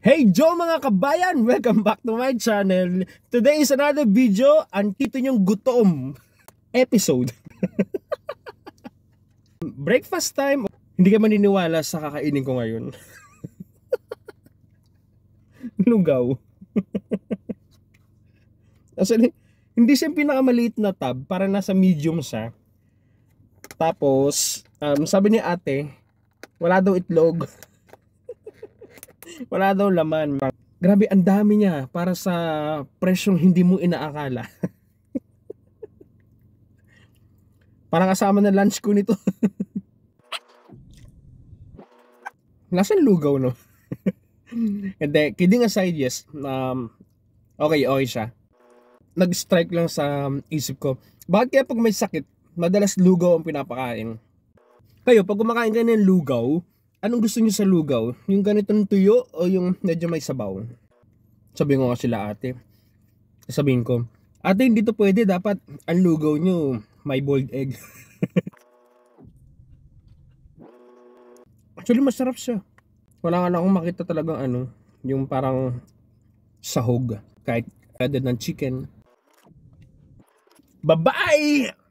Hey Joe mga kabayan! Welcome back to my channel. Today is another video, ang tito nyong gutom episode. Breakfast time. Hindi ka maniniwala sa kakainin ko ngayon. Lugaw. Actually, hindi siya pinakamaliit na tab, para nasa medium siya. Tapos, sabi ni ate, wala daw itlog. Wala daw laman. Grabe, ang dami niya para sa presyong hindi mo inaakala. Parang kasama na lunch ko nito. Nasaan lugaw, no? Hindi, kidding aside, yes. Okay siya. Nag-strike lang sa isip ko. Bakit kaya pag may sakit, madalas lugaw ang pinapakain? Kayo, pag kumakain kayo ng lugaw, anong gusto niyo sa lugaw? Yung ganitong tuyo o yung medyo may sabaw? Sabihin ko nga sila ate. Sabihin ko, ate hindi to pwede, dapat ang lugaw nyo may boiled egg. Actually masarap siya. Wala nga na akong makita talagang yung parang sahog. Kahit added ng chicken. Bye-bye!